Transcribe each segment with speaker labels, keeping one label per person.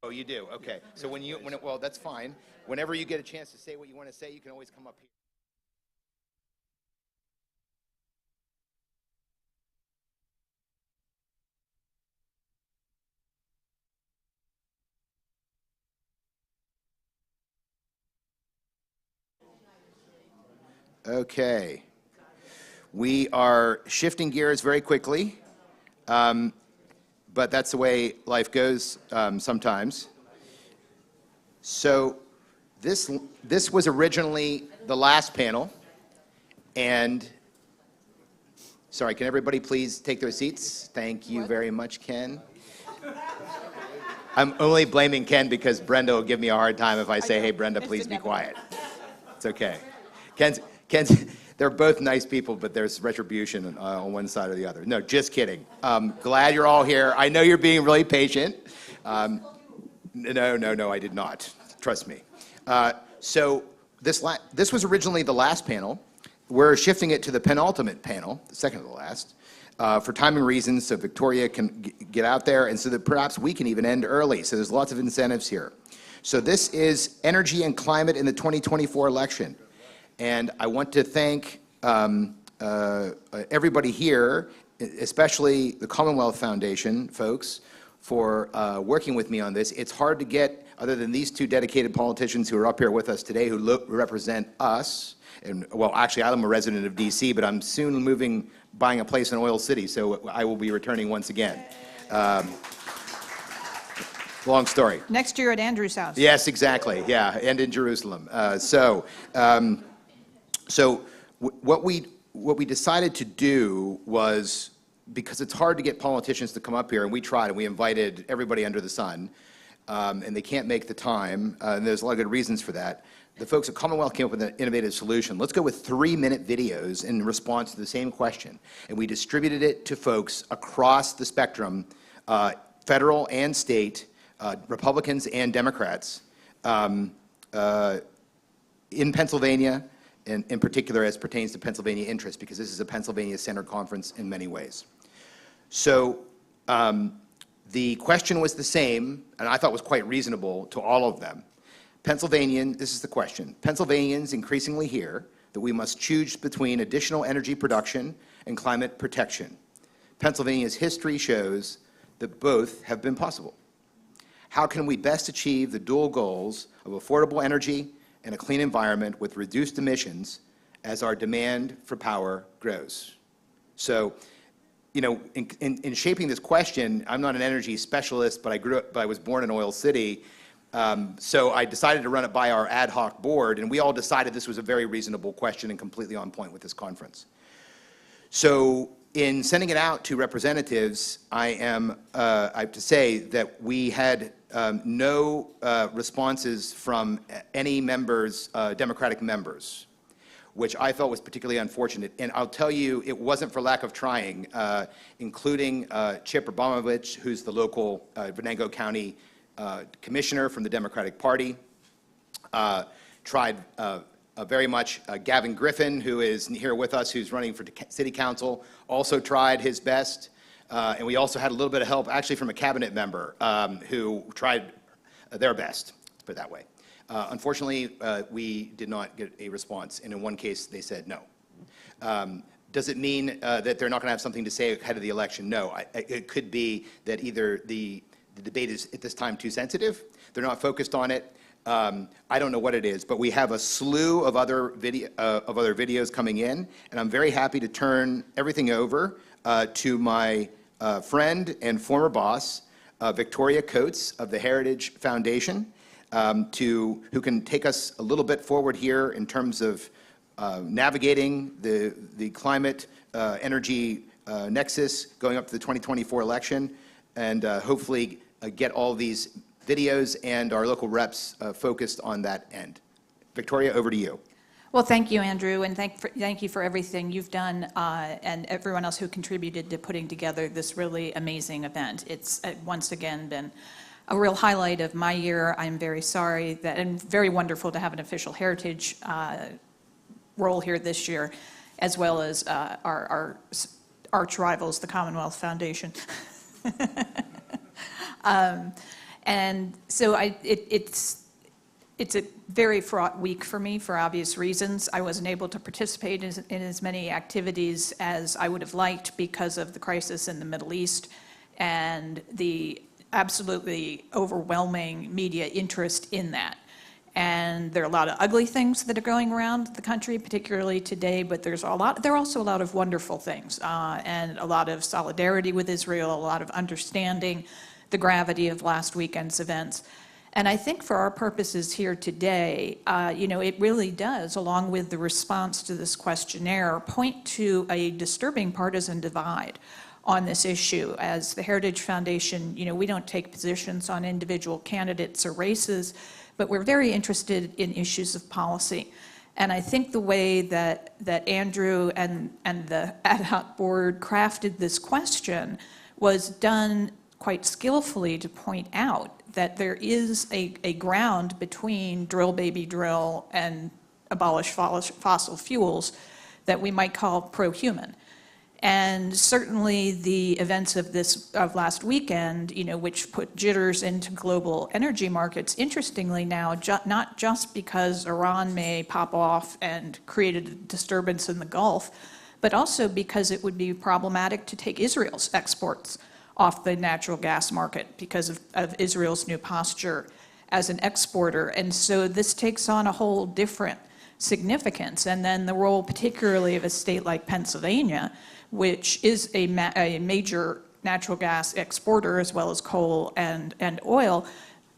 Speaker 1: Oh, you do? Okay. So well, that's fine. Whenever you get a chance to say what you want to say, you can always come up here. Okay. We are shifting gears very quickly, but that's the way life goes sometimes. So this was originally the last panel, and sorry, can everybody please take their seats? Thank you very much, Ken. I'm only blaming Ken because Brenda will give me a hard time if I say, hey, Brenda, please be quiet. It's okay. Ken's, they're both nice people, but there's retribution on one side or the other. No, just kidding. Glad you're all here. I know you're being really patient. No, I did not. Trust me. So this was originally the last panel. We're shifting it to the penultimate panel, the second to the last, for timing reasons, so Victoria can get out there, and so that perhaps we can even end early. So there's lots of incentives here. So this is energy and climate in the 2024 election. And I want to thank everybody here, especially the Commonwealth Foundation folks, for working with me on this. It's hard to get, other than these two dedicated politicians who are up here with us today who represent us. And well, actually, I'm a resident of DC, but I'm soon buying a place in Oil City, so I will be returning once again. Long story.
Speaker 2: Next year at Andrew's house.
Speaker 1: Yes, exactly. Yeah, and in Jerusalem. So what we decided to do was, because it's hard to get politicians to come up here, and we tried, and we invited everybody under the sun, and they can't make the time, and there's a lot of good reasons for that. The folks at Commonwealth came up with an innovative solution. Let's go with 3-minute videos in response to the same question, and we distributed it to folks across the spectrum, federal and state, Republicans and Democrats, in Pennsylvania, and in particular as pertains to Pennsylvania interests, because this is a Pennsylvania-centered conference in many ways. So the question was the same, and I thought was quite reasonable to all of them. This is the question. Pennsylvanians increasingly hear that we must choose between additional energy production and climate protection. Pennsylvania's history shows that both have been possible. How can we best achieve the dual goals of affordable energy and a clean environment with reduced emissions as our demand for power grows? So, you know, in shaping this question, I'm not an energy specialist, but I was born in Oil City. So I decided to run it by our ad hoc board, and we all decided this was a very reasonable question and completely on point with this conference. So in sending it out to representatives, I have to say that we had no responses from any members, Democratic members, which I felt was particularly unfortunate. And I'll tell you, it wasn't for lack of trying, including Chip Abramovich, who's the local Venango County commissioner from the Democratic Party, tried very much. Gavin Griffin, who is here with us, who's running for city council, also tried his best. And we also had a little bit of help, actually, from a cabinet member who tried their best, let's put it that way. Unfortunately, we did not get a response, and in one case, they said no. Does it mean that they're not going to have something to say ahead of the election? No. It could be that either the debate is at this time too sensitive, they're not focused on it. I don't know what it is, but we have a slew of other videos coming in, and I'm very happy to turn everything over to my friend and former boss, Victoria Coates of the Heritage Foundation, who can take us a little bit forward here in terms of navigating the climate energy nexus going up to the 2024 election, and hopefully get all these videos and our local reps focused on that end. Victoria, over to you.
Speaker 2: Well, thank you, Andrew, and thank you for everything you've done and everyone else who contributed to putting together this really amazing event. It's once again been a real highlight of my year. I'm very sorry that, and very wonderful to have an official heritage role here this year, as well as our arch rivals, the Commonwealth Foundation. And so it's a very fraught week for me for obvious reasons. I wasn't able to participate in as many activities as I would have liked because of the crisis in the Middle East and the absolutely overwhelming media interest in that. And there are a lot of ugly things that are going around the country, particularly today, but there are also a lot of wonderful things, and a lot of solidarity with Israel, a lot of understanding the gravity of last weekend's events. And I think for our purposes here today, it really does, along with the response to this questionnaire, point to a disturbing partisan divide on this issue. As the Heritage Foundation, we don't take positions on individual candidates or races, but we're very interested in issues of policy. And I think the way that Andrew and the ad hoc board crafted this question was done quite skillfully to point out that there is a ground between drill, baby, drill, and abolish fossil fuels that we might call pro-human. And certainly the events of last weekend, which put jitters into global energy markets, interestingly now, not just because Iran may pop off and create a disturbance in the Gulf, but also because it would be problematic to take Israel's exports off the natural gas market because of Israel's new posture as an exporter. And so this takes on a whole different significance. And then the role particularly of a state like Pennsylvania, which is a major natural gas exporter as well as coal and oil,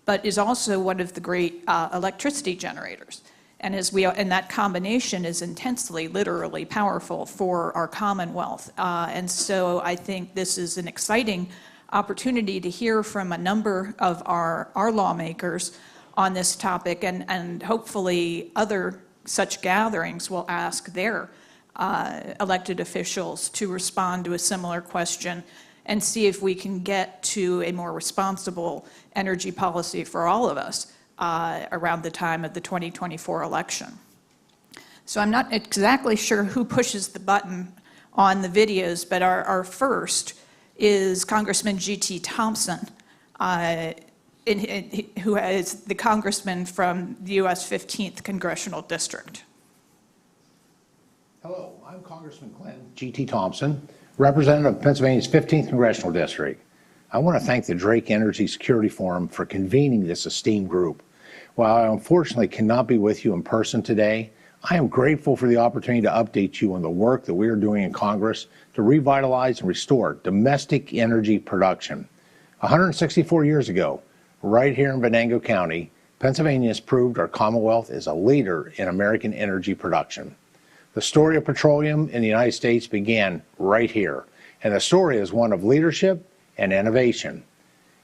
Speaker 2: but is also one of the great electricity generators. And that combination is intensely, literally powerful for our Commonwealth. And so I think this is an exciting opportunity to hear from a number of our lawmakers on this topic, and hopefully other such gatherings will ask their elected officials to respond to a similar question and see if we can get to a more responsible energy policy for all of us around the time of the 2024 election. So I'm not exactly sure who pushes the button on the videos, but our first is Congressman G.T. Thompson, who is the congressman from the U.S. 15th Congressional District.
Speaker 3: Hello, I'm Congressman Glenn G.T. Thompson, representative of Pennsylvania's 15th Congressional District. I want to thank the Drake Energy Security Forum for convening this esteemed group. While I unfortunately cannot be with you in person today, I am grateful for the opportunity to update you on the work that we are doing in Congress to revitalize and restore domestic energy production. 164 years ago, right here in Venango County, Pennsylvania has proved our Commonwealth is a leader in American energy production. The story of petroleum in the United States began right here, and the story is one of leadership and innovation.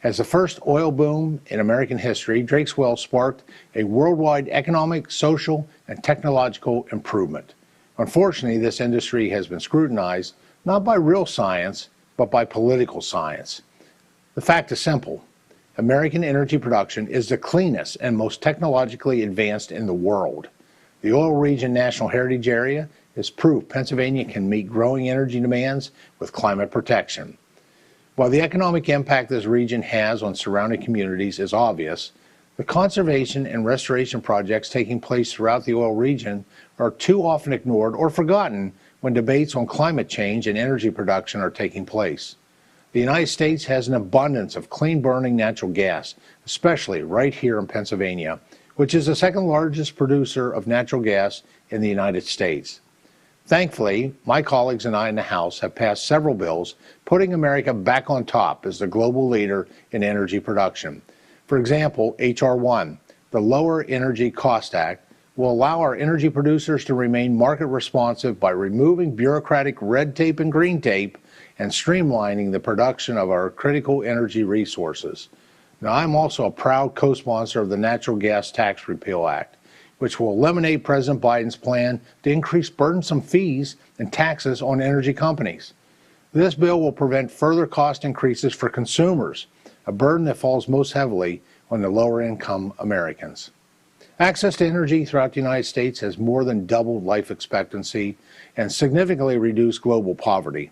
Speaker 3: As the first oil boom in American history, Drake's well sparked a worldwide economic, social, and technological improvement. Unfortunately, this industry has been scrutinized not by real science, but by political science. The fact is simple. American energy production is the cleanest and most technologically advanced in the world. The Oil Region National Heritage Area is proof Pennsylvania can meet growing energy demands with climate protection. While the economic impact this region has on surrounding communities is obvious, the conservation and restoration projects taking place throughout the oil region are too often ignored or forgotten when debates on climate change and energy production are taking place. The United States has an abundance of clean-burning natural gas, especially right here in Pennsylvania, which is the second largest producer of natural gas in the United States. Thankfully, my colleagues and I in the House have passed several bills putting America back on top as the global leader in energy production. For example, H.R. 1, the Lower Energy Cost Act, will allow our energy producers to remain market responsive by removing bureaucratic red tape and green tape and streamlining the production of our critical energy resources. Now, I'm also a proud co-sponsor of the Natural Gas Tax Repeal Act, which will eliminate President Biden's plan to increase burdensome fees and taxes on energy companies. This bill will prevent further cost increases for consumers, a burden that falls most heavily on the lower-income Americans. Access to energy throughout the United States has more than doubled life expectancy and significantly reduced global poverty.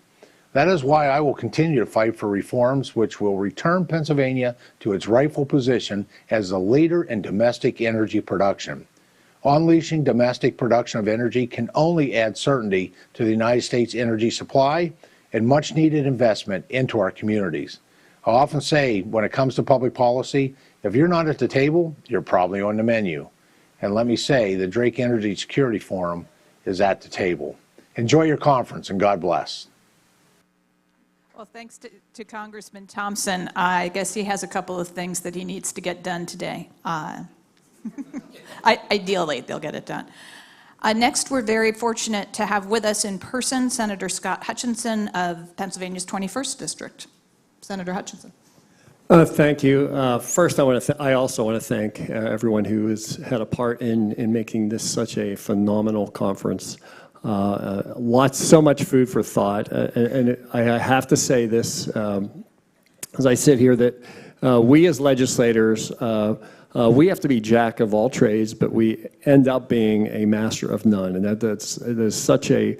Speaker 3: That is why I will continue to fight for reforms which will return Pennsylvania to its rightful position as a leader in domestic energy production. Unleashing domestic production of energy can only add certainty to the United States energy supply and much needed investment into our communities. I often say when it comes to public policy, if you're not at the table, you're probably on the menu. And let me say, the Drake Energy Security Forum is at the table. Enjoy your conference and God bless.
Speaker 2: Well, thanks to Congressman Thompson. I guess he has a couple of things that he needs to get done today. Ideally, they'll get it done. Next, we're very fortunate to have with us in person Senator Scott Hutchinson of Pennsylvania's 21st District. Senator Hutchinson.
Speaker 4: Thank you. First, I also want to thank everyone who has had a part in making this such a phenomenal conference. So much food for thought, and I have to say this as I sit here that we as legislators, we have to be jack of all trades, but we end up being a master of none, and that's such a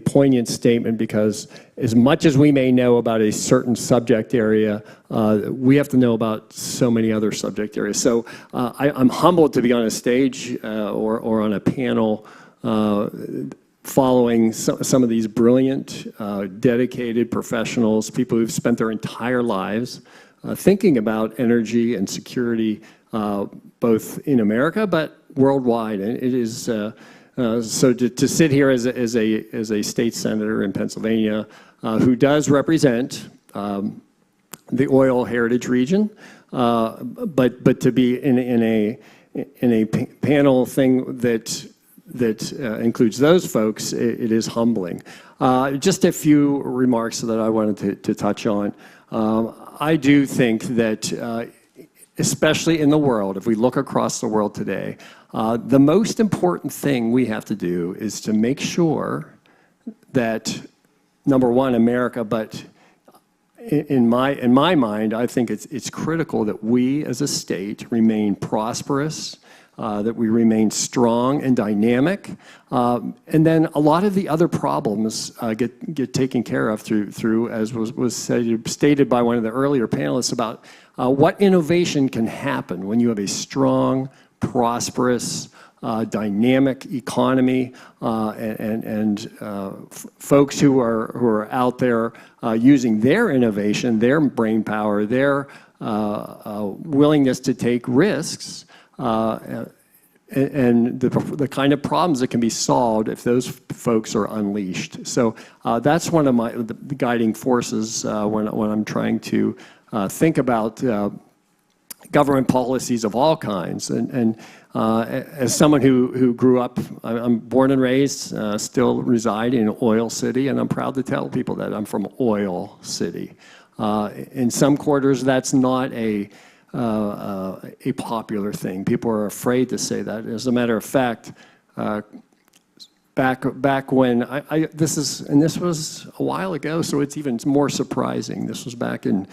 Speaker 4: poignant statement, because as much as we may know about a certain subject area, we have to know about so many other subject areas. So I'm humbled to be on a stage or on a panel following some of these brilliant, dedicated professionals, people who've spent their entire lives thinking about energy and security, both in America but worldwide. And it is so to sit here as a state senator in Pennsylvania who does represent the oil heritage region, but to be in a panel thing that includes those folks, it is humbling. Just a few remarks that I wanted to touch on. I do think that, especially in the world, if we look across the world today, the most important thing we have to do is to make sure that, number one, America, but in my mind, I think it's critical that we as a state remain prosperous, that we remain strong and dynamic, and then a lot of the other problems get taken care of through as was stated by one of the earlier panelists about what innovation can happen when you have a strong, prosperous, dynamic economy, and folks who are out there using their innovation, their brain power, their willingness to take risks, and the kind of problems that can be solved if those folks are unleashed. So that's one of the guiding forces when I'm trying to think about government policies of all kinds. And as someone who grew up, I'm born and raised, still reside in Oil City, and I'm proud to tell people that I'm from Oil City. In some quarters, that's not a popular thing. People are afraid to say that. As a matter of fact, back when this was a while ago, so it's even more surprising. This was back in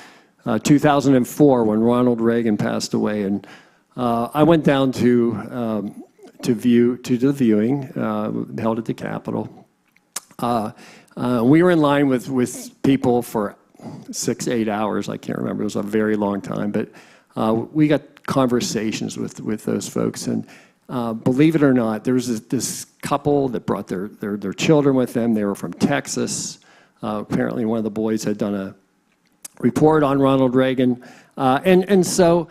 Speaker 4: 2004 when Ronald Reagan passed away, and I went down to the viewing held at the Capitol. We were in line with people for 6-8 hours. I can't remember. It was a very long time, but we got conversations with those folks, and believe it or not, there was this couple that brought their children with them. They were from Texas. Apparently, one of the boys had done a report on Ronald Reagan, and so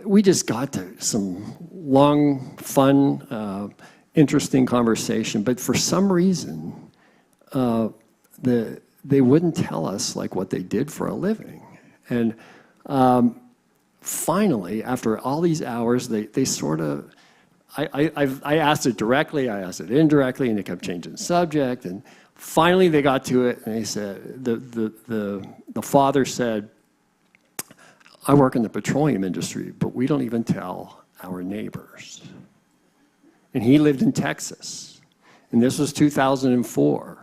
Speaker 4: we just got to some long, fun, interesting conversation. But for some reason, they wouldn't tell us like what they did for a living, and finally, after all these hours, they sort of, I asked it directly, I asked it indirectly, and they kept changing the subject, and finally they got to it, and they said, the father said, I work in the petroleum industry, but we don't even tell our neighbors. And he lived in Texas, and this was 2004.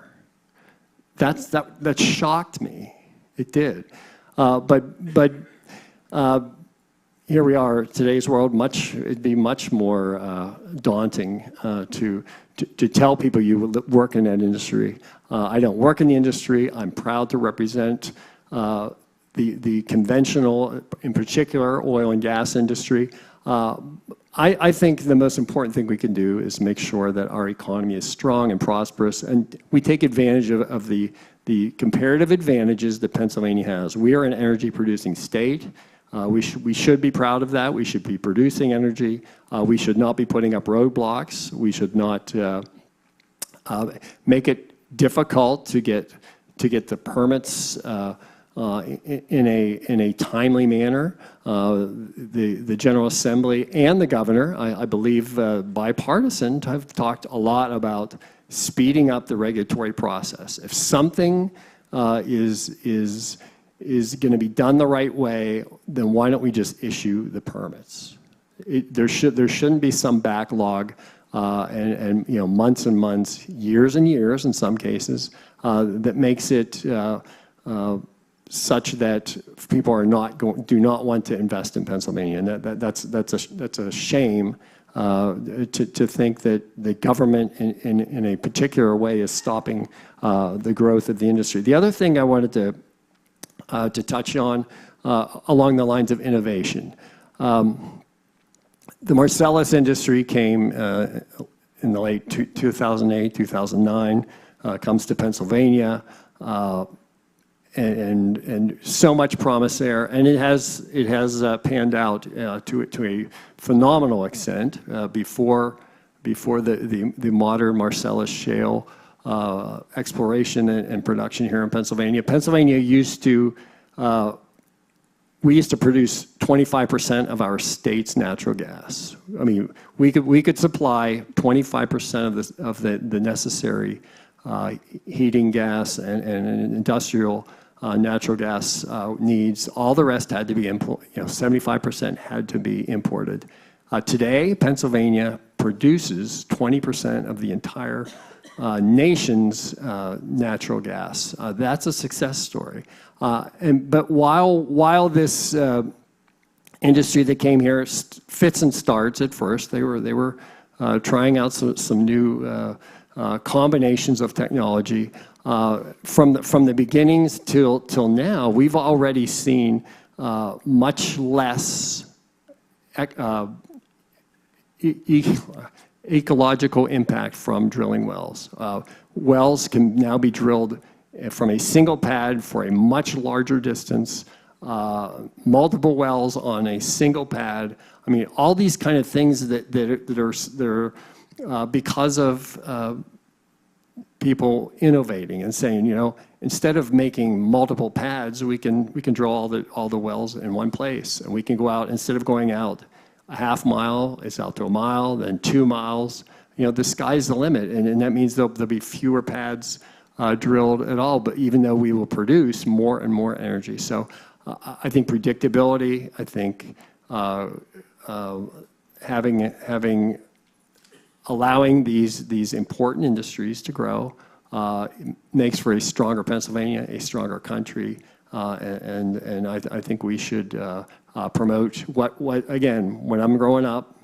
Speaker 4: That shocked me. It did. But here we are, today's world, it'd be much more daunting to tell people you work in that industry. I don't work in the industry. I'm proud to represent the conventional, in particular, oil and gas industry. I think the most important thing we can do is make sure that our economy is strong and prosperous, and we take advantage of the comparative advantages that Pennsylvania has. We are an energy-producing state. We should be proud of that. We should be producing energy. We should not be putting up roadblocks. We should not make it difficult to get the permits in a timely manner. The General Assembly and the governor, I believe bipartisan, have talked a lot about speeding up the regulatory process. If something is going to be done the right way, then why don't we just issue the permits? There shouldn't be some backlog and months and months, years and years in some cases, that makes it such that people do not want to invest in Pennsylvania, and that's a shame to think that the government in a particular way is stopping the growth of the industry. The other thing I wanted to touch on along the lines of innovation. The Marcellus industry came in the late 2008, 2009, comes to Pennsylvania, and so much promise there, and it has panned out to a phenomenal extent before the modern Marcellus shale exploration and production here in Pennsylvania. Pennsylvania we used to produce 25% of our state's natural gas. I mean, we could supply 25% of the necessary heating gas and industrial natural gas needs. All the rest had to be 75% had to be imported. Today, Pennsylvania produces 20% of the entire nation's natural gas. That's a success story. But while this industry that came here fits and starts at first, they were trying out some new combinations of technology. From the beginnings till now, we've already seen much less ecological impact from drilling wells. Wells can now be drilled from a single pad for a much larger distance, multiple wells on a single pad. I mean, all these kind of things that are because of people innovating and saying, instead of making multiple pads, we can drill all the wells in one place, and we can go out, instead of going out a half mile, it's out to a mile, then 2 miles. The sky's the limit, and that means there'll be fewer pads drilled at all, but even though we will produce more and more energy. So I think predictability, I think allowing these important industries to grow makes for a stronger Pennsylvania, a stronger country, and I think we should promote what again, when I'm growing up,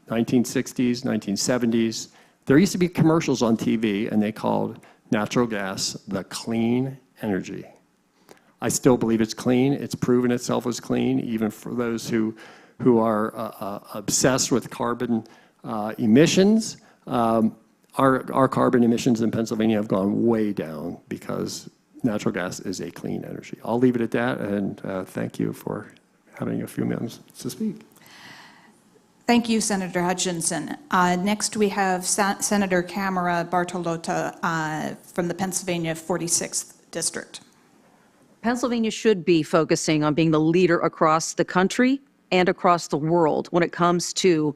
Speaker 4: 1960s, 1970s, there used to be commercials on TV, and they called natural gas the clean energy. I still believe it's clean. It's proven itself as clean, even for those who are obsessed with carbon emissions. Our carbon emissions in Pennsylvania have gone way down because natural gas is a clean energy. I'll leave it at that, and thank you for having a few minutes to speak.
Speaker 2: Thank you, Senator Hutchinson. Next, we have Senator Camara Bartolotta from the Pennsylvania 46th District.
Speaker 5: Pennsylvania should be focusing on being the leader across the country and across the world when it comes to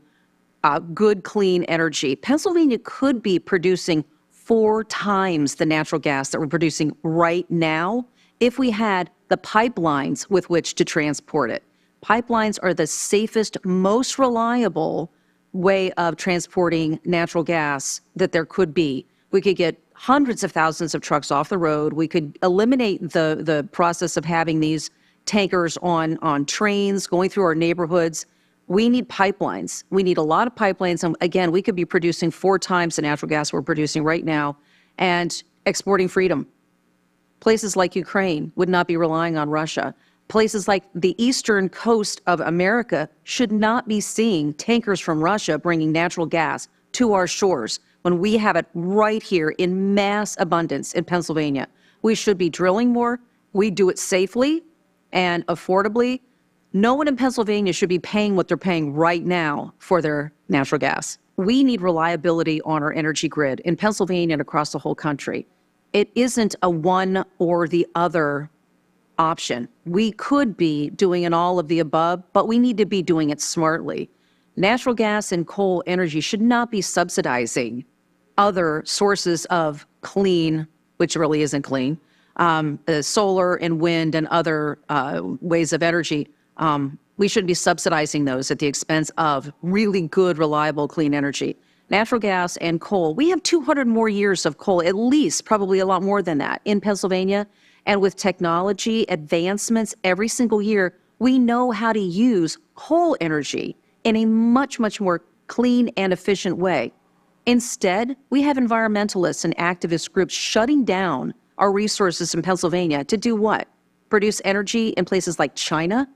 Speaker 5: good, clean energy. Pennsylvania could be producing 4 times the natural gas that we're producing right now if we had the pipelines with which to transport it. Pipelines are the safest, most reliable way of transporting natural gas that there could be. We could get hundreds of thousands of trucks off the road. We could eliminate the process of having these tankers on trains going through our neighborhoods. We need pipelines. We need a lot of pipelines. And again, we could be producing 4 times the natural gas we're producing right now and exporting freedom. Places like Ukraine would not be relying on Russia. Places like the eastern coast of America should not be seeing tankers from Russia bringing natural gas to our shores when we have it right here in mass abundance in Pennsylvania. We should be drilling more. We do it safely and affordably. No one in Pennsylvania should be paying what they're paying right now for their natural gas. We need reliability on our energy grid in Pennsylvania and across the whole country. It isn't a one or the other option. We could be doing an all of the above, but we need to be doing it smartly. Natural gas and coal energy should not be subsidizing other sources of clean, which really isn't clean, solar and wind and other ways of energy. We shouldn't be subsidizing those at the expense of really good, reliable, clean energy. Natural gas and coal, we have 200 more years of coal, at least, probably a lot more than that, in Pennsylvania. And with technology advancements every single year, we know how to use coal energy in a much, much more clean and efficient way. Instead, we have environmentalists and activist groups shutting down our resources in Pennsylvania to do what? Produce energy in places like China,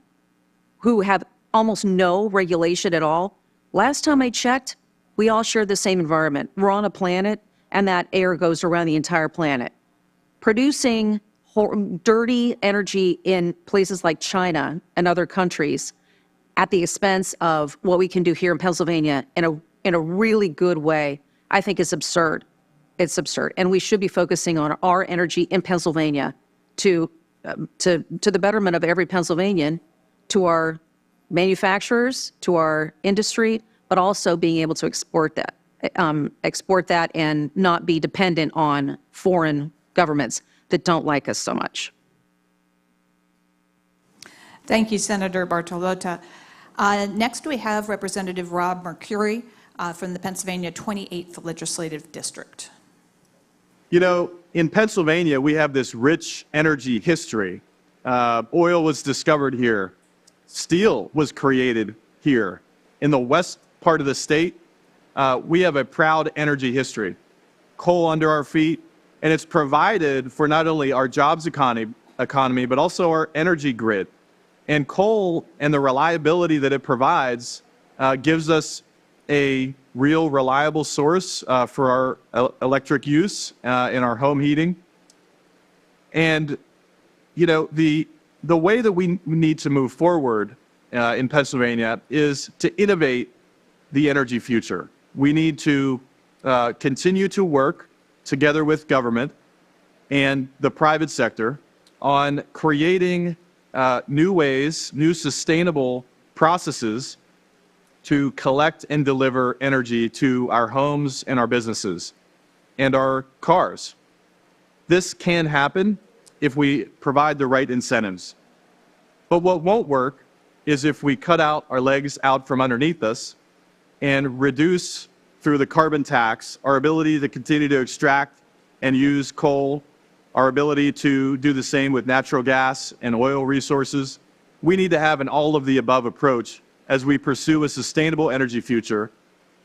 Speaker 5: who have almost no regulation at all. Last time I checked, we all share the same environment. We're on a planet, and that air goes around the entire planet. Producing dirty energy in places like China and other countries at the expense of what we can do here in Pennsylvania in a really good way, I think is absurd. It's absurd. And we should be focusing on our energy in Pennsylvania to the betterment of every Pennsylvanian, to our manufacturers, to our industry, but also being able to export that and not be dependent on foreign governments that don't like us so much.
Speaker 2: Thank you, Senator Bartolotta. Next, we have Representative Rob Mercuri from the Pennsylvania 28th Legislative District.
Speaker 6: You know, in Pennsylvania, we have this rich energy history. Oil was discovered here. Steel was created here. In the west part of the state, we have a proud energy history. Coal under our feet, and it's provided for not only our jobs economy, but also our energy grid. And coal and the reliability that it provides gives us a real reliable source for our electric use in our home heating. And, you know, the way that we need to move forward in Pennsylvania is to innovate the energy future. We need to continue to work together with government and the private sector on creating new ways, new sustainable processes to collect and deliver energy to our homes and our businesses and our cars. This can happen if we provide the right incentives. But what won't work is if we cut out our legs out from underneath us and reduce through the carbon tax our ability to continue to extract and use coal, our ability to do the same with natural gas and oil resources. We need to have an all-of-the-above approach as we pursue a sustainable energy future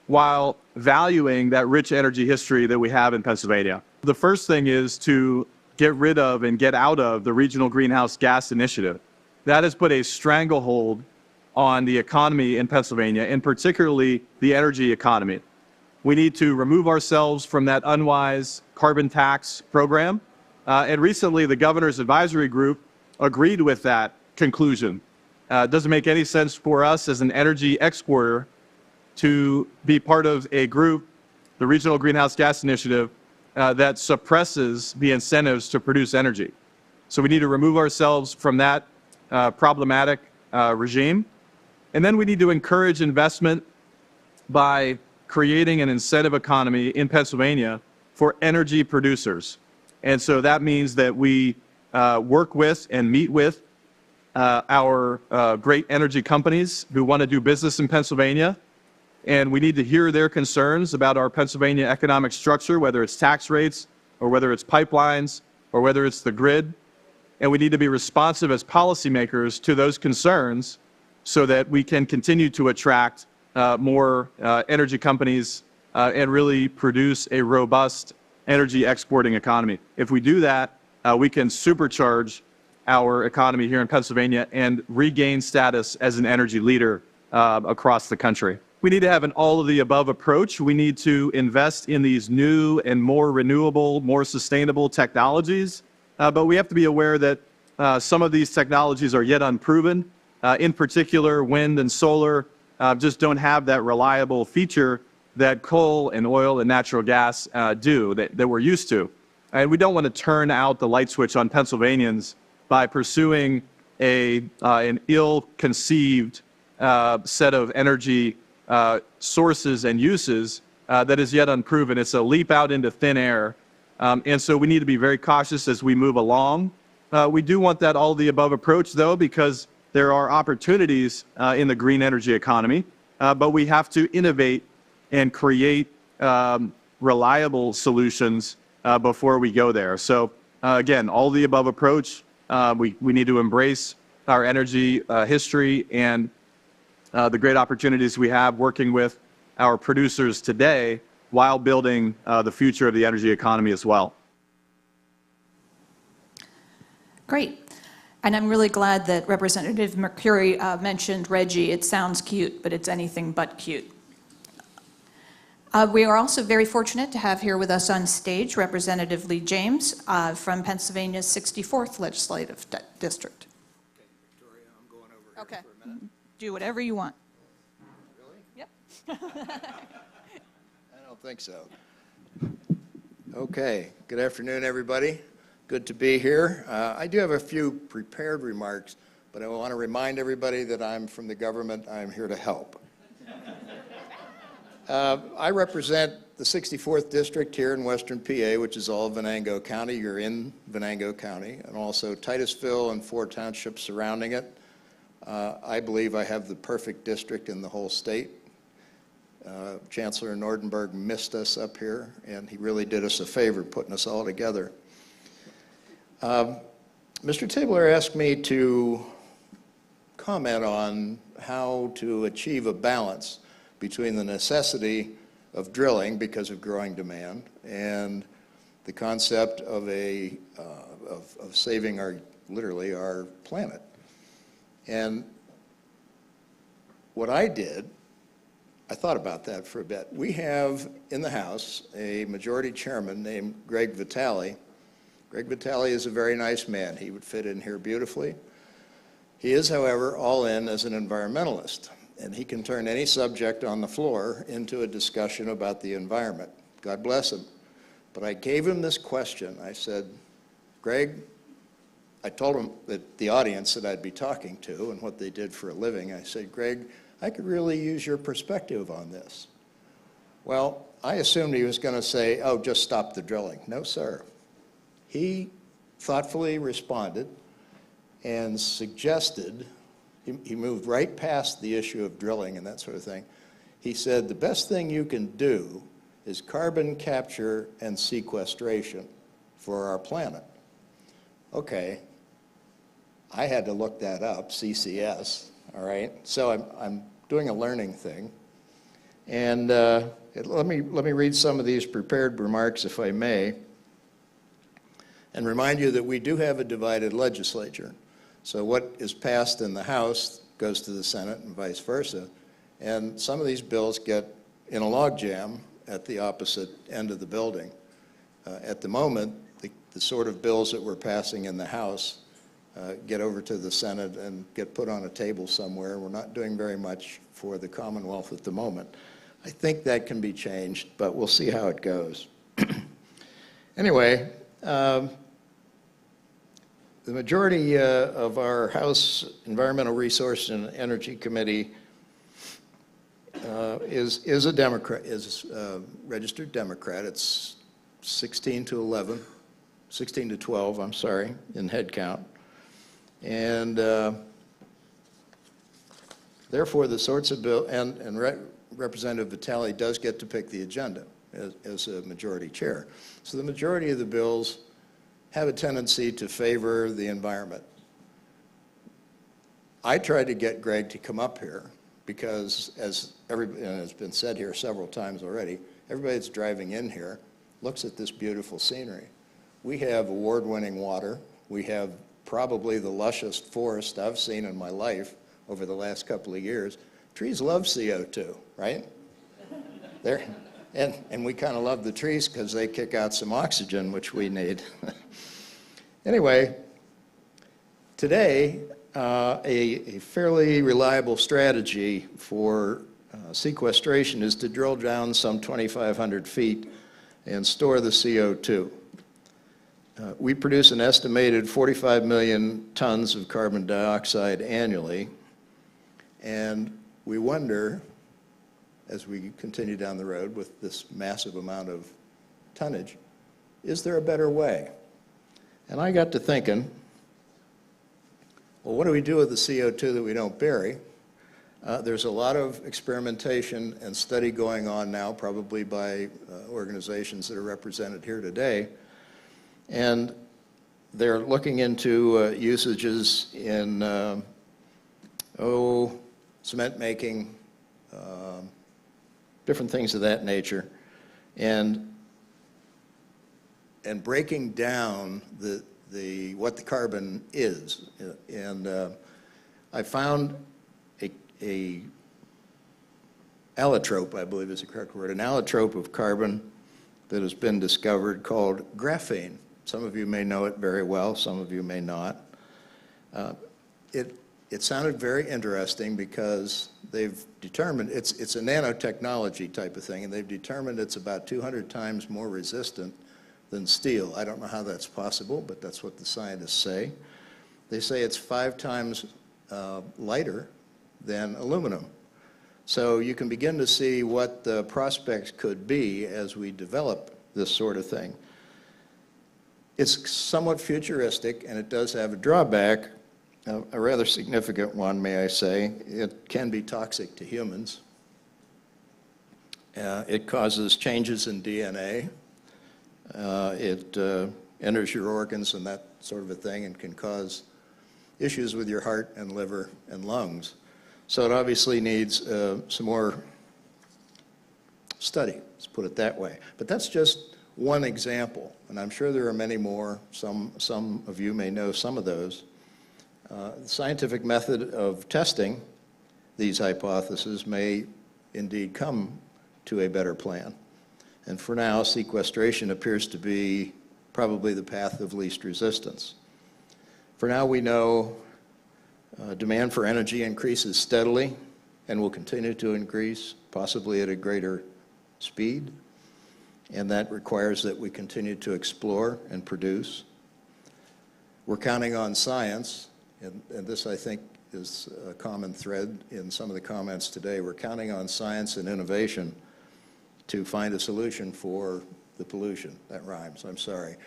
Speaker 6: while valuing that rich energy history that we have in Pennsylvania. The first thing is to get rid of and get out of the Regional Greenhouse Gas Initiative. That has put a stranglehold on the economy in Pennsylvania, and particularly the energy economy. We need to remove ourselves from that unwise carbon tax program. And recently, the Governor's Advisory Group agreed with that conclusion. It doesn't make any sense for us as an energy exporter to be part of a group, the Regional Greenhouse Gas Initiative, that suppresses the incentives to produce energy. So we need to remove ourselves from that problematic regime. And then we need to encourage investment by creating an incentive economy in Pennsylvania for energy producers. And so that means that we work with and meet with our great energy companies who want to do business in Pennsylvania. And we need to hear their concerns about our Pennsylvania economic structure, whether it's tax rates or whether it's pipelines or whether it's the grid. and we need to be responsive as policymakers to those concerns so that we can continue to attract more energy companies and really produce a robust energy exporting economy. If we do that, we can supercharge our economy here in Pennsylvania and regain status as an energy leader across the country. We need to have an all-of-the-above approach. We need to invest in these new and more renewable, more sustainable technologies, but we have to be aware that some of these technologies are yet unproven. In particular, wind and solar just don't have that reliable feature that coal and oil and natural gas do, that we're used to. And we don't want to turn out the light switch on Pennsylvanians by pursuing an ill-conceived set of energy sources and uses that is yet unproven. It's a leap out into thin air. And so we need to be very cautious as we move along. We do want that all-of-the-above approach, though, because there are opportunities in the green energy economy, but we have to innovate and create reliable solutions before we go there. So again, all-of-the-above approach. We need to embrace our energy history and the great opportunities we have working with our producers today while building the future of the energy economy as well.
Speaker 2: Great. And I'm really glad that Representative Mercuri mentioned Reggie. It sounds cute, but it's anything but cute. We are also very fortunate to have here with us on stage Representative Lee James from Pennsylvania's 64th Legislative District.
Speaker 7: Okay, Victoria, I'm going over here
Speaker 2: Okay.
Speaker 7: for a minute.
Speaker 2: Do whatever you want.
Speaker 7: Really?
Speaker 2: Yep.
Speaker 7: I don't think so. Okay, good afternoon, everybody. Good to be here. I do have a few prepared remarks, but I want to remind everybody that I'm from the government. I'm here to help. I represent the 64th District here in Western PA, which is all of Venango County. You're in Venango County, and also Titusville and 4 townships surrounding it. I believe I have the perfect district in the whole state. Chancellor Nordenberg missed us up here, and he really did us a favor putting us all together. Mr. Tabler asked me to comment on how to achieve a balance between the necessity of drilling because of growing demand and the concept of of saving literally our planet. And what I did, I thought about that for a bit. We have in the House a majority chairman named Greg Vitale. Greg Vitale is a very nice man. He would fit in here beautifully. He is, however, all in as an environmentalist, and he can turn any subject on the floor into a discussion about the environment. God bless him. But I gave him this question. I said, Greg, I told him that the audience that I'd be talking to and what they did for a living, I said, Greg, I could really use your perspective on this. Well, I assumed he was going to say, oh, just stop the drilling. No, sir. He thoughtfully responded and suggested, he moved right past the issue of drilling and that sort of thing. He said, the best thing you can do is carbon capture and sequestration for our planet. Okay, I had to look that up, CCS, all right? So I'm doing a learning thing. And let me read some of these prepared remarks, if I may, and remind you that we do have a divided legislature. So what is passed in the House goes to the Senate and vice versa. And some of these bills get in a logjam at the opposite end of the building. At the moment, the sort of bills that we're passing in the House get over to the Senate and get put on a table somewhere. We're not doing very much for the Commonwealth at the moment. I think that can be changed, but we'll see how it goes. Anyway, the majority of our House Environmental Resource and Energy Committee is a Democrat, is a registered Democrat. It's 16 to 12, I'm sorry, in head count. And therefore, the sorts of bill, and Representative Vitale does get to pick the agenda as a majority chair. So the majority of the bills have a tendency to favor the environment. I tried to get Greg to come up here because, as it's been said here several times already, everybody that's driving in here looks at this beautiful scenery. We have award-winning water. We have probably the lushest forest I've seen in my life over the last couple of years. Trees love CO2, right? And we kind of love the trees because they kick out some oxygen, which we need. Anyway, today, a fairly reliable strategy for sequestration is to drill down some 2,500 feet and store the CO2. We produce an estimated 45 million tons of carbon dioxide annually, and we wonder, as we continue down the road with this massive amount of tonnage, is there a better way? And I got to thinking, well, what do we do with the CO2 that we don't bury? There's a lot of experimentation and study going on now, probably by organizations that are represented here today, and they're looking into usages in, cement making, different things of that nature, and breaking down what the carbon is. And I found a allotrope, I believe is the correct word, an allotrope of carbon that has been discovered called graphene. Some of you may know it very well, some of you may not. It sounded very interesting because they've determined, it's a nanotechnology type of thing, and they've determined it's about 200 times more resistant than steel. I don't know how that's possible, but that's what the scientists say. They say it's 5 times lighter than aluminum. So you can begin to see what the prospects could be as we develop this sort of thing. It's somewhat futuristic, and it does have a drawback, a rather significant one, may I say. It can be toxic to humans. It causes changes in DNA. It enters your organs and that sort of a thing, and can cause issues with your heart and liver and lungs. So it obviously needs some more study, let's put it that way. But that's just one example, and I'm sure there are many more. Some of you may know some of those. The scientific method of testing these hypotheses may indeed come to a better plan. And for now, sequestration appears to be probably the path of least resistance. For now, we know demand for energy increases steadily and will continue to increase, possibly at a greater speed. And that requires that we continue to explore and produce. We're counting on science, and this, I think, is a common thread in some of the comments today. We're counting on science and innovation to find a solution for the pollution. That rhymes, I'm sorry.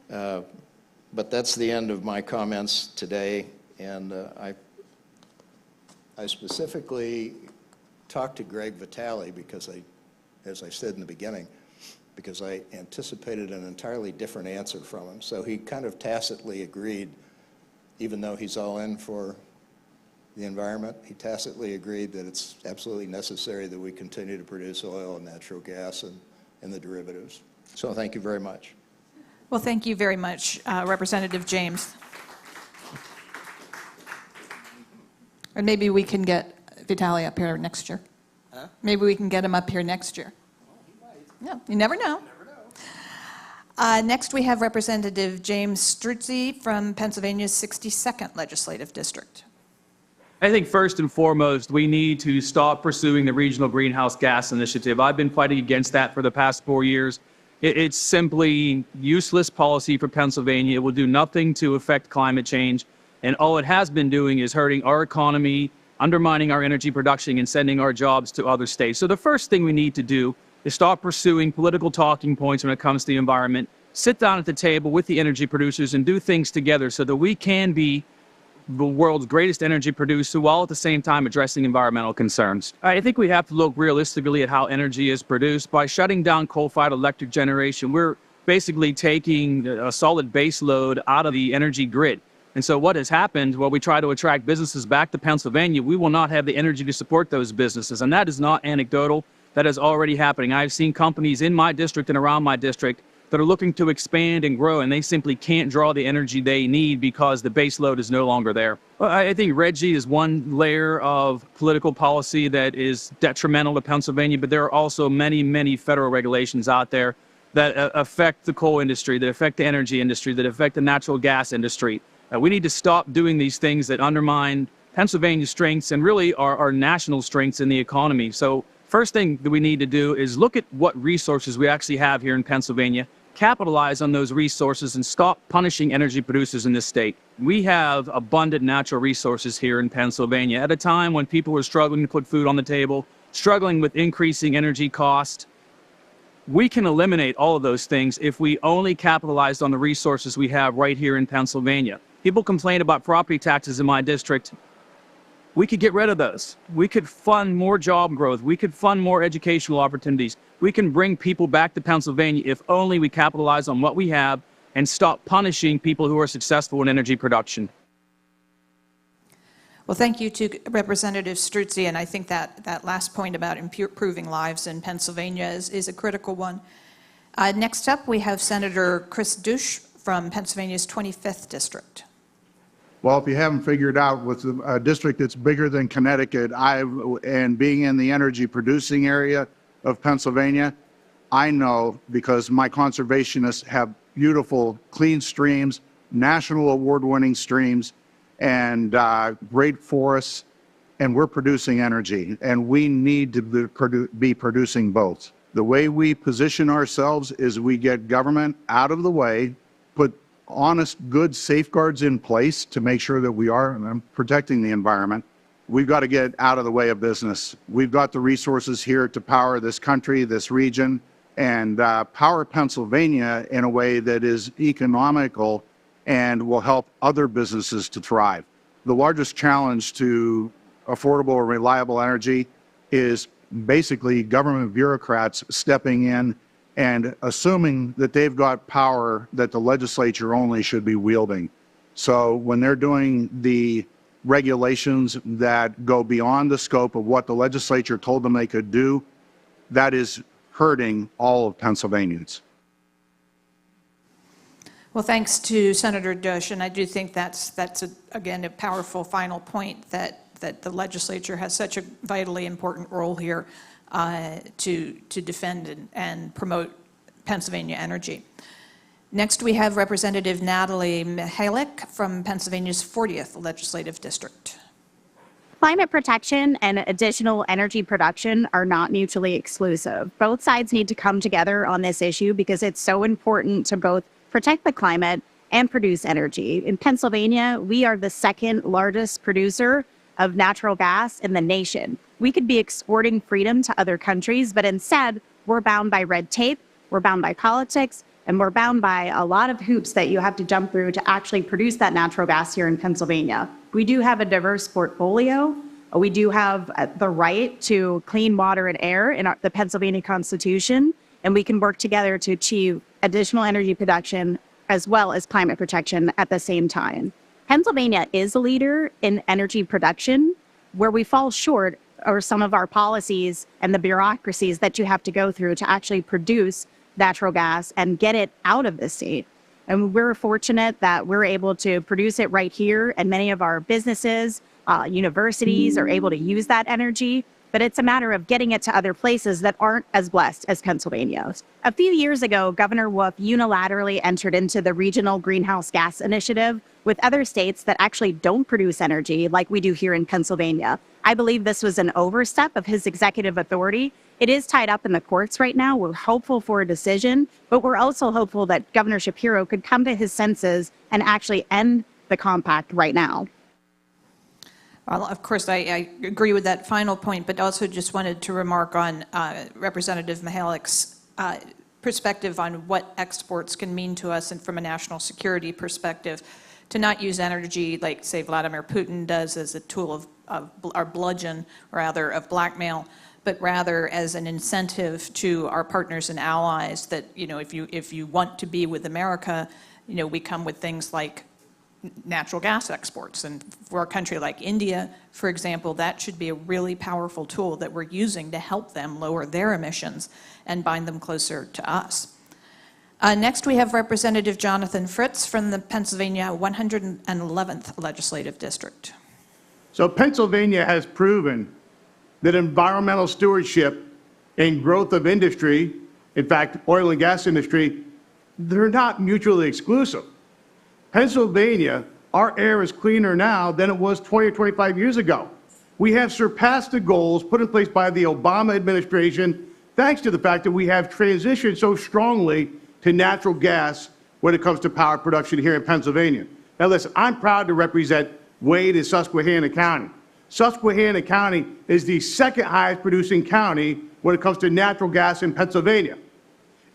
Speaker 7: But that's the end of my comments today, and I specifically talked to Greg Vitale because as I said in the beginning, because I anticipated an entirely different answer from him. So he kind of tacitly agreed, even though he's all in for the environment, he tacitly agreed that it's absolutely necessary that we continue to produce oil and natural gas and the derivatives. So thank you very much.
Speaker 2: Well, thank you very much, Representative James. And maybe we can get Vitale up here next year. Huh? Maybe we can get him up here next year. Yeah, you never know. Next, we have Representative James Struzzi from Pennsylvania's 62nd Legislative District.
Speaker 8: I think first and foremost, we need to stop pursuing the Regional Greenhouse Gas Initiative. I've been fighting against that for the past 4 years. It's simply useless policy for Pennsylvania. It will do nothing to affect climate change. And all it has been doing is hurting our economy, undermining our energy production, and sending our jobs to other states. So the first thing we need to do is stop pursuing political talking points when it comes to the environment. Sit down at the table with the energy producers and do things together so that we can be the world's greatest energy producer while at the same time addressing environmental concerns. I think we have to look realistically at how energy is produced. By shutting down coal-fired electric generation, we're basically taking a solid base load out of the energy grid. And so what has happened, while we try to attract businesses back to Pennsylvania, we will not have the energy to support those businesses. And that is not anecdotal. That is already happening. I've seen companies in my district and around my district that are looking to expand and grow, and they simply can't draw the energy they need because the base load is no longer there. Well, I think RGGI is one layer of political policy that is detrimental to Pennsylvania, but there are also many, many federal regulations out there that affect the coal industry, that affect the energy industry, that affect the natural gas industry. We need to stop doing these things that undermine Pennsylvania's strengths and really our national strengths in the economy. So first thing that we need to do is look at what resources we actually have here in Pennsylvania, capitalize on those resources, and stop punishing energy producers in this state. We have abundant natural resources here in Pennsylvania at a time when people are struggling to put food on the table, struggling with increasing energy cost. We can eliminate all of those things if we only capitalized on the resources we have right here in Pennsylvania. People complain about property taxes in my district. We could get rid of those. We could fund more job growth. We could fund more educational opportunities. We can bring people back to Pennsylvania if only we capitalize on what we have and stop punishing people who are successful in energy production.
Speaker 2: Well, thank you to Representative Struzzi, and I think that last point about improving lives in Pennsylvania is a critical one. Next up, we have Senator Chris Dush from Pennsylvania's 25th District.
Speaker 9: Well, if you haven't figured out, with a district that's bigger than Connecticut, and being in the energy producing area of Pennsylvania, I know, because my conservationists have beautiful, clean streams, national award-winning streams, and great forests, and we're producing energy, and we need to be producing both. The way we position ourselves is we get government out of the way, put honest, good safeguards in place to make sure that we are protecting the environment. We've got to get out of the way of business. We've got the resources here to power this country, this region, and power Pennsylvania in a way that is economical and will help other businesses to thrive. The largest challenge to affordable and reliable energy is basically government bureaucrats stepping in and assuming that they've got power that the legislature only should be wielding. So when they're doing the regulations that go beyond the scope of what the legislature told them they could do, that is hurting all of Pennsylvanians.
Speaker 2: Well, thanks to Senator Dush, and I do think that's again, a powerful final point that the legislature has such a vitally important role here to defend and promote Pennsylvania energy. Next, we have Representative Natalie Mihalik from Pennsylvania's 40th Legislative District.
Speaker 10: Climate protection and additional energy production are not mutually exclusive. Both sides need to come together on this issue because it's so important to both protect the climate and produce energy. In Pennsylvania, we are the second largest producer of natural gas in the nation. We could be exporting freedom to other countries, but instead, we're bound by red tape, we're bound by politics, and we're bound by a lot of hoops that you have to jump through to actually produce that natural gas here in Pennsylvania. We do have a diverse portfolio. We do have the right to clean water and air in the Pennsylvania Constitution, and we can work together to achieve additional energy production as well as climate protection at the same time. Pennsylvania is a leader in energy production. Where we fall short are some of our policies and the bureaucracies that you have to go through to actually produce natural gas and get it out of the state. And we're fortunate that we're able to produce it right here, and many of our businesses, universities are able to use that energy, but it's a matter of getting it to other places that aren't as blessed as Pennsylvania. A few years ago, Governor Wolf unilaterally entered into the Regional Greenhouse Gas Initiative with other states that actually don't produce energy like we do here in Pennsylvania. I believe this was an overstep of his executive authority. It is tied up in the courts right now. We're hopeful for a decision, but we're also hopeful that Governor Shapiro could come to his senses and actually end the compact right now.
Speaker 2: Well, of course, I agree with that final point, but also just wanted to remark on Representative Mihalik's perspective on what exports can mean to us, and from a national security perspective, to not use energy like, say, Vladimir Putin does as a tool our bludgeon, rather, of blackmail, but rather as an incentive to our partners and allies that, if you want to be with America, we come with things like natural gas exports. And for a country like India, for example, that should be a really powerful tool that we're using to help them lower their emissions and bind them closer to us. Next, we have Representative Jonathan Fritz from the Pennsylvania 111th Legislative District.
Speaker 9: So Pennsylvania has proven that environmental stewardship and growth of industry, in fact, oil and gas industry, they're not mutually exclusive. Pennsylvania, our air is cleaner now than it was 20 or 25 years ago. We have surpassed the goals put in place by the Obama administration, thanks to the fact that we have transitioned so strongly to natural gas when it comes to power production here in Pennsylvania. Now listen, I'm proud to represent Wade in Susquehanna County. Susquehanna County is the second highest producing county when it comes to natural gas in Pennsylvania.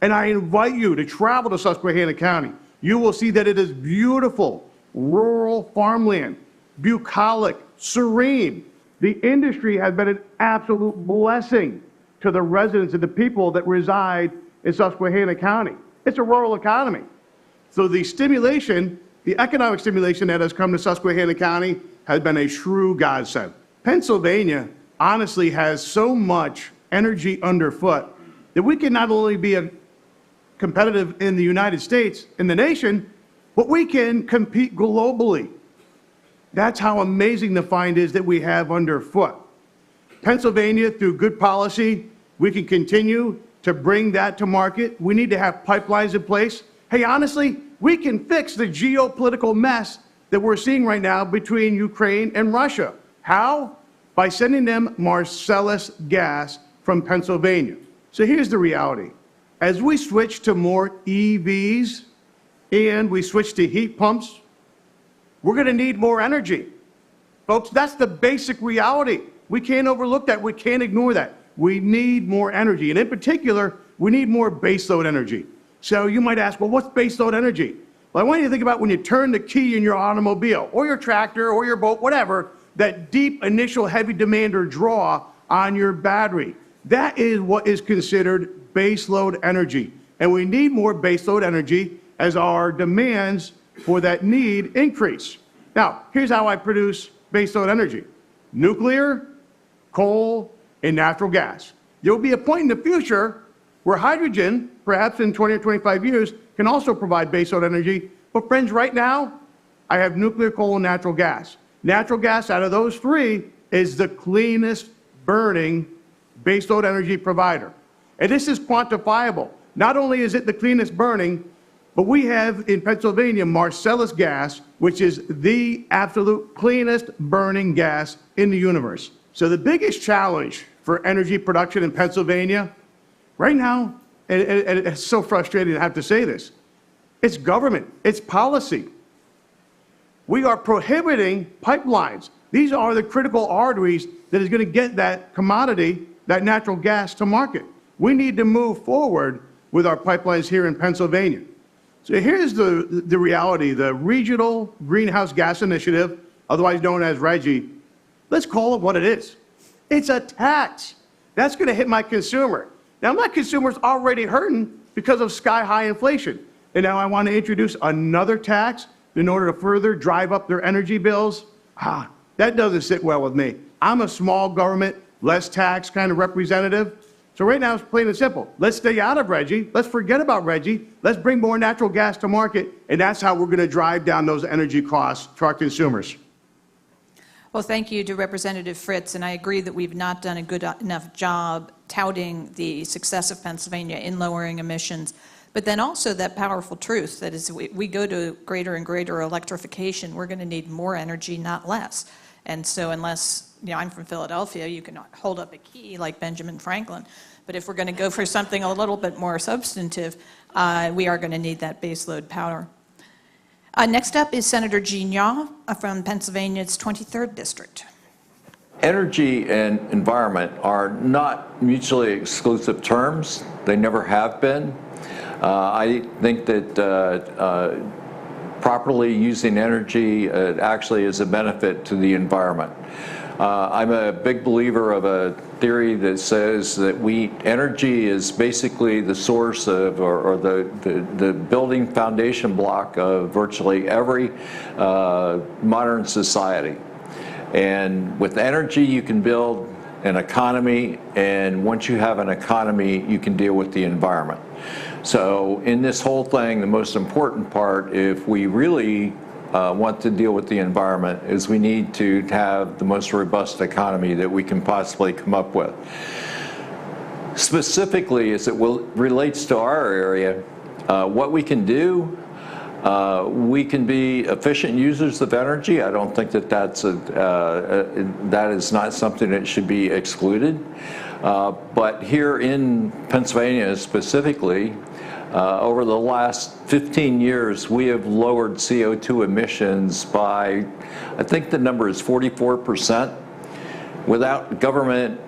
Speaker 9: And I invite you to travel to Susquehanna County. You will see that it is beautiful, rural farmland, bucolic, serene. The industry has been an absolute blessing to the residents and the people that reside in Susquehanna County. It's a rural economy. So the stimulation, the economic stimulation that has come to Susquehanna County has been a true godsend. Pennsylvania honestly has so much energy underfoot that we can not only be competitive in the United States, in the nation, but we can compete globally. That's how amazing the find is that we have underfoot. Pennsylvania, through good policy, we can continue to bring that to market. We need to have pipelines in place. Hey, honestly, we can fix the geopolitical mess that we're seeing right now between Ukraine and Russia. How? By sending them Marcellus gas from Pennsylvania. So here's the reality. As we switch to more EVs and we switch to heat pumps, we're going to need more energy. Folks, that's the basic reality. We can't overlook that. We can't ignore that. We need more energy. And in particular, we need more baseload energy. So you might ask, well, what's baseload energy? Well, I want you to think about when you turn the key in your automobile or your tractor or your boat, whatever, that deep initial heavy demand or draw on your battery. That is what is considered baseload energy. And we need more baseload energy as our demands for that need increase. Now, here's how I produce baseload energy. Nuclear, coal, and natural gas. There will be a point in the future where hydrogen, perhaps in 20 or 25 years, can also provide baseload energy. But friends, right now, I have nuclear, coal, and natural gas. Natural gas, out of those three, is the cleanest burning baseload energy provider. And this is quantifiable. Not only is it the cleanest burning, but we have in Pennsylvania Marcellus gas, which is the absolute cleanest burning gas in the universe. So the biggest challenge for energy production in Pennsylvania right now, and it's so frustrating to have to say this, it's government, it's policy. We are prohibiting pipelines. These are the critical arteries that is going to get that commodity, that natural gas, to market. We need to move forward with our pipelines here in Pennsylvania. So here's the reality. The Regional Greenhouse Gas Initiative, otherwise known as RGGI, let's call it what it is. It's a tax. That's going to hit my consumer. Now, my consumer's already hurting because of sky-high inflation. And now I want to introduce another tax in order to further drive up their energy bills. That doesn't sit well with me. I'm a small government, less tax kind of representative. So right now it's plain and simple. Let's stay out of RGGI. Let's forget about RGGI. Let's bring more natural gas to market. And that's how we're going to drive down those energy costs to our consumers.
Speaker 2: Well, thank you to Representative Fritz, and I agree that we've not done a good enough job touting the success of Pennsylvania in lowering emissions, but then also that powerful truth that as we go to greater and greater electrification, we're going to need more energy, not less. And so unless, I'm from Philadelphia, you can hold up a key like Benjamin Franklin, but if we're going to go for something a little bit more substantive, we are going to need that baseload power. Next up is Senator Gene Yaw from Pennsylvania's 23rd District.
Speaker 11: Energy and environment are not mutually exclusive terms. They never have been. I think that properly using energy actually is a benefit to the environment. I'm a big believer of a theory that says that energy is basically the source of, or the building foundation block of virtually every modern society. And with energy, you can build an economy, and once you have an economy, you can deal with the environment. So in this whole thing, the most important part, if we really want to deal with the environment, is we need to have the most robust economy that we can possibly come up with. Specifically, as it relates to our area, what we can do, we can be efficient users of energy. I don't think that that is not something that should be excluded. But here in Pennsylvania specifically, over the last 15 years, we have lowered CO2 emissions by, I think the number is 44%, without government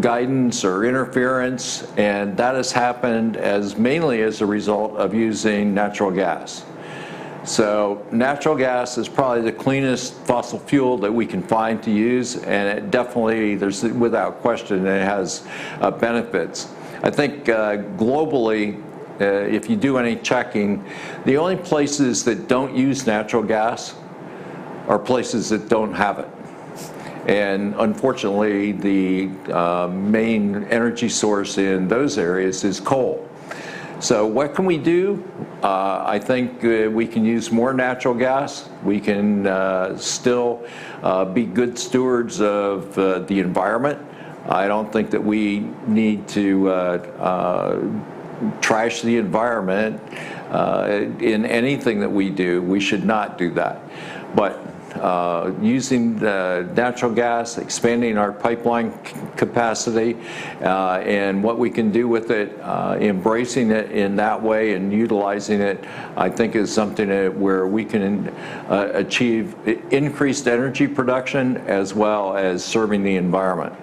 Speaker 11: guidance or interference, and that has happened mainly as a result of using natural gas. So natural gas is probably the cleanest fossil fuel that we can find to use, and it definitely, without question, it has benefits. I think globally, if you do any checking, the only places that don't use natural gas are places that don't have it. And unfortunately, the main energy source in those areas is coal. So what can we do? I think we can use more natural gas. We can still be good stewards of the environment. I don't think that we need to trash the environment in anything that we do. We should not do that. But using the natural gas, expanding our pipeline capacity, and what we can do with it, embracing it in that way and utilizing it, I think is something where we can achieve increased energy production as well as serving the environment.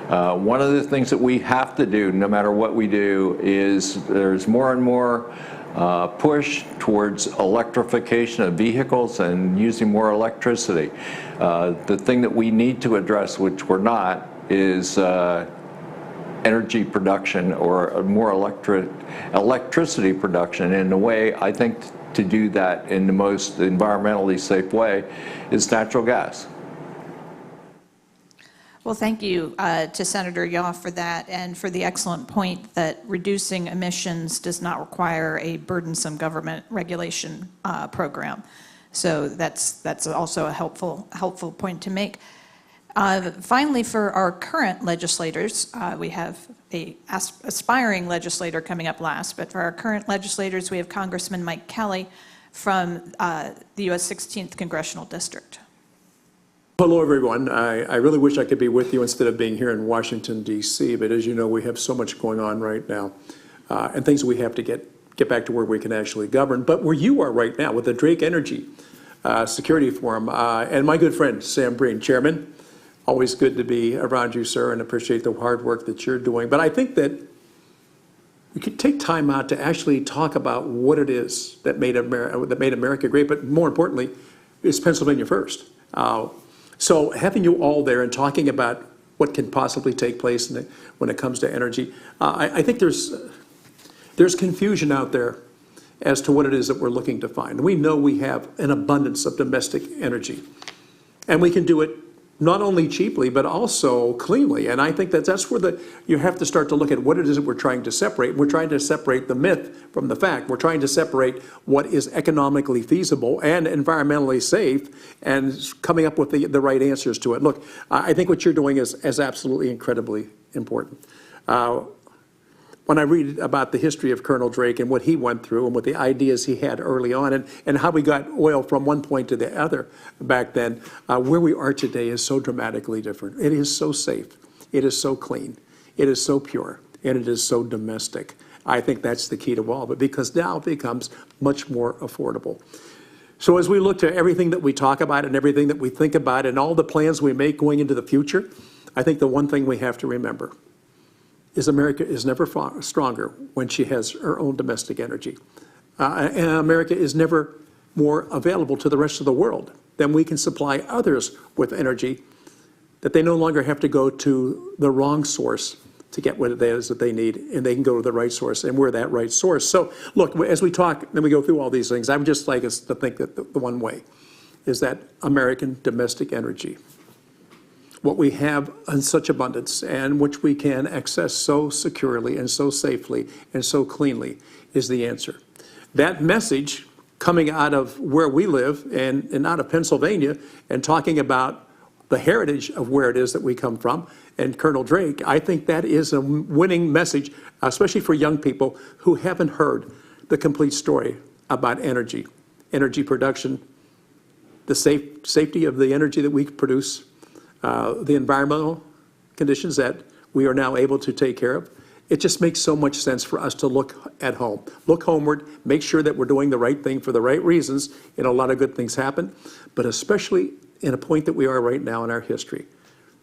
Speaker 11: One of the things that we have to do, no matter what we do, is there's more and more push towards electrification of vehicles and using more electricity. The thing that we need to address, which we're not, is energy production or more electricity production. And the way, I think, to do that in the most environmentally safe way is natural gas.
Speaker 2: Well, thank you to Senator Yaw for that, and for the excellent point that reducing emissions does not require a burdensome government regulation program. So that's also a helpful point to make. Finally, for our current legislators, we have an aspiring legislator coming up last, but for our current legislators, we have Congressman Mike Kelly from the U.S. 16th Congressional District.
Speaker 12: Hello, everyone. I really wish I could be with you instead of being here in Washington, D.C., but as you know, we have so much going on right now and things we have to get back to where we can actually govern. But where you are right now with the Drake Energy Security Forum and my good friend, Sam Breen, Chairman, always good to be around you, sir, and appreciate the hard work that you're doing. But I think that we could take time out to actually talk about what it is that made America great, but more importantly, is Pennsylvania first. So having you all there and talking about what can possibly take place when it comes to energy, I think there's confusion out there as to what it is that we're looking to find. We know we have an abundance of domestic energy, and we can do it not only cheaply, but also cleanly. And I think that's where you have to start to look at what it is that we're trying to separate. We're trying to separate the myth from the fact. We're trying to separate what is economically feasible and environmentally safe and coming up with the right answers to it. Look, I think what you're doing is absolutely incredibly important. When I read about the history of Colonel Drake and what he went through and what the ideas he had early on and how we got oil from one point to the other back then, where we are today is so dramatically different. It is so safe. It is so clean. It is so pure. And it is so domestic. I think that's the key to all of it, because now it becomes much more affordable. So as we look to everything that we talk about and everything that we think about and all the plans we make going into the future, I think the one thing we have to remember is America is never stronger when she has her own domestic energy. And America is never more available to the rest of the world than we can supply others with energy that they no longer have to go to the wrong source to get what it is that they need, and they can go to the right source, and we're that right source. So look, as we talk, and we go through all these things, I would just like us to think that the one way is that American domestic energy, what we have in such abundance and which we can access so securely and so safely and so cleanly, is the answer. That message coming out of where we live and out of Pennsylvania and talking about the heritage of where it is that we come from, and Colonel Drake, I think that is a winning message, especially for young people who haven't heard the complete story about energy production, the safety of the energy that we produce, the environmental conditions that we are now able to take care of. It just makes so much sense for us to look at home, look homeward, make sure that we're doing the right thing for the right reasons, and a lot of good things happen, but especially in a point that we are right now in our history.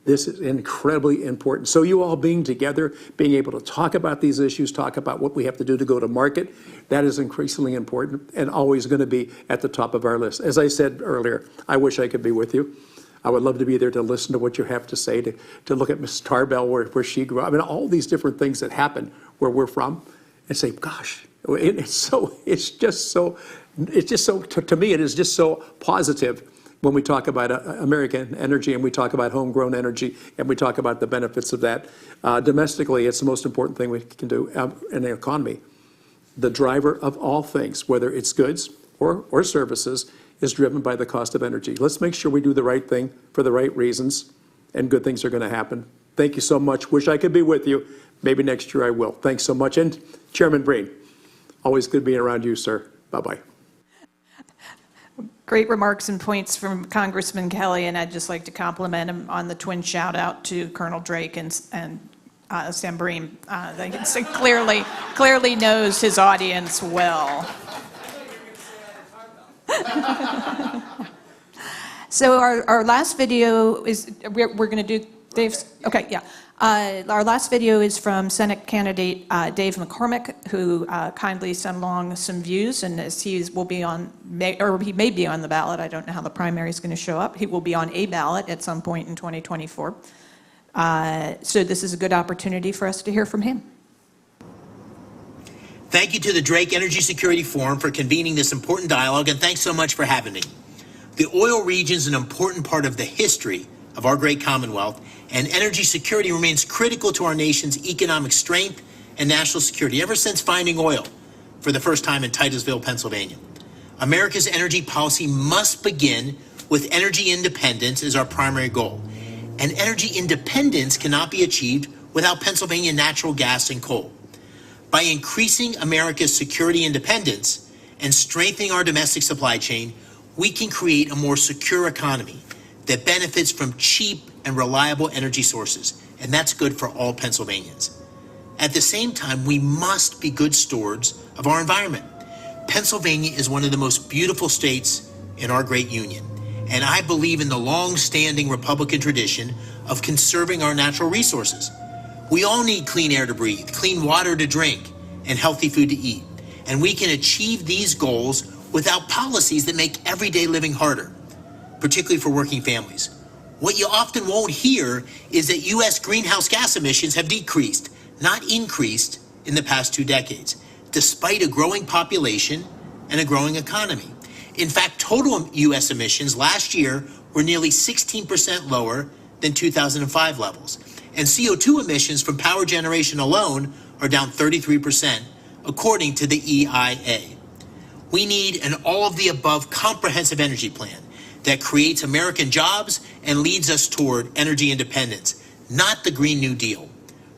Speaker 12: This is incredibly important. So you all being together, being able to talk about these issues, talk about what we have to do to go to market, that is increasingly important and always going to be at the top of our list. As I said earlier, I wish I could be with you. I would love to be there to listen to what you have to say, to look at Mrs. Tarbell, where she grew up. I mean, all these different things that happen where we're from, and say, gosh, it's just so, to me, it is just so positive when we talk about American energy and we talk about homegrown energy and we talk about the benefits of that. Domestically, it's the most important thing we can do in the economy. The driver of all things, whether it's goods or services, is driven by the cost of energy. Let's make sure we do the right thing for the right reasons, and good things are going to happen. Thank you so much. Wish I could be with you. Maybe next year I will. Thanks so much. And Chairman Breen, always good being around you, sir. Bye-bye.
Speaker 2: Great remarks and points from Congressman Kelly, and I'd just like to compliment him on the twin shout-out to Colonel Drake and Sam Bream. I think it's clearly knows his audience well. So our last video is, we're going to do Dave's, okay, yeah. Our last video is from Senate candidate Dave McCormick, who kindly sent along some views, and as he will be on, or he may be on the ballot, I don't know how the primary is going to show up. He will be on a ballot at some point in 2024. So this is a good opportunity for us to hear from him.
Speaker 13: Thank you to the Drake Energy Security Forum for convening this important dialogue, and thanks so much for having me. The oil region is an important part of the history of our great Commonwealth, and energy security remains critical to our nation's economic strength and national security ever since finding oil for the first time in Titusville, Pennsylvania. America's energy policy must begin with energy independence as our primary goal, and energy independence cannot be achieved without Pennsylvania natural gas and coal. By increasing America's security independence and strengthening our domestic supply chain, we can create a more secure economy that benefits from cheap and reliable energy sources, and that's good for all Pennsylvanians. At the same time, we must be good stewards of our environment. Pennsylvania is one of the most beautiful states in our great union, and I believe in the long-standing Republican tradition of conserving our natural resources. We all need clean air to breathe, clean water to drink, and healthy food to eat, and we can achieve these goals without policies that make everyday living harder, particularly for working families. What you often won't hear is that U.S. greenhouse gas emissions have decreased, not increased, in the past 2 decades, despite a growing population and a growing economy. In fact, total U.S. emissions last year were nearly 16% lower than 2005 levels, and CO2 emissions from power generation alone are down 33%, according to the EIA. We need an all-of-the-above comprehensive energy plan that creates American jobs and leads us toward energy independence, not the Green New Deal.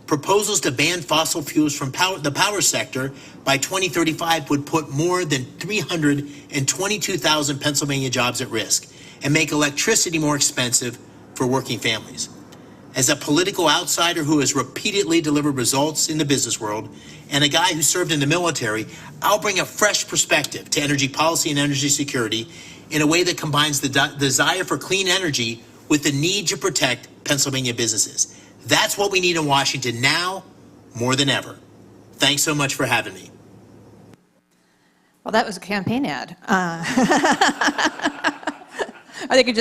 Speaker 13: Proposals to ban fossil fuels from the power sector by 2035 would put more than 322,000 Pennsylvania jobs at risk and make electricity more expensive for working families. As a political outsider who has repeatedly delivered results in the business world and a guy who served in the military, I'll bring a fresh perspective to energy policy and energy security in a way that combines the desire for clean energy with the need to protect Pennsylvania businesses. That's what we need in Washington now more than ever. Thanks so much for having me.
Speaker 2: Well, that was a campaign ad. They could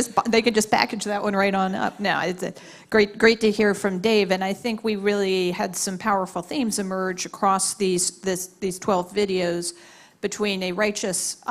Speaker 2: just package that one right on up. No, it's great to hear from Dave, and I think we really had some powerful themes emerge across these 12 videos between a righteous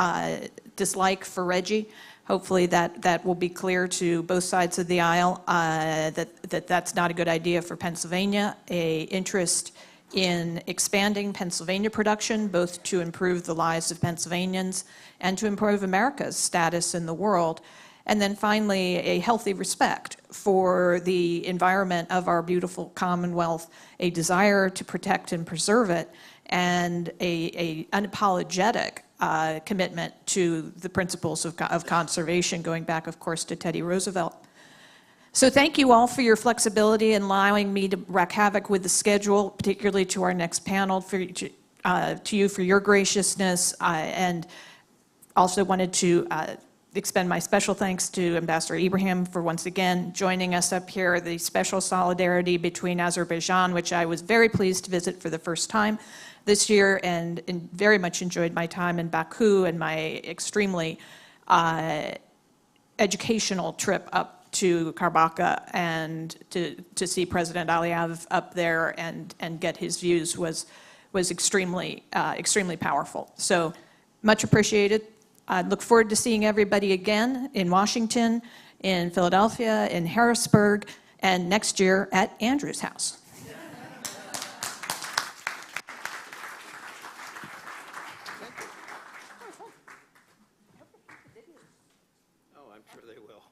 Speaker 2: dislike for Reggie. Hopefully that will be clear to both sides of the aisle, that's not a good idea for Pennsylvania, a interest in expanding Pennsylvania production, both to improve the lives of Pennsylvanians and to improve America's status in the world. And then finally, a healthy respect for the environment of our beautiful Commonwealth, a desire to protect and preserve it, and a unapologetic commitment to the principles of conservation, going back, of course, to Teddy Roosevelt. So thank you all for your flexibility in allowing me to wreak havoc with the schedule, particularly to our next panel, to you for your graciousness, and also wanted to extend my special thanks to Ambassador Ibrahim for once again joining us up here, the special solidarity between Azerbaijan, which I was very pleased to visit for the first time this year, and very much enjoyed my time in Baku and my extremely educational trip up to Karbaka, and to see President Aliyev up there and get his views was extremely powerful. So much appreciated. I look forward to seeing everybody again in Washington, in Philadelphia, in Harrisburg, and next year at Andrew's house.
Speaker 1: Oh, I'm sure they will.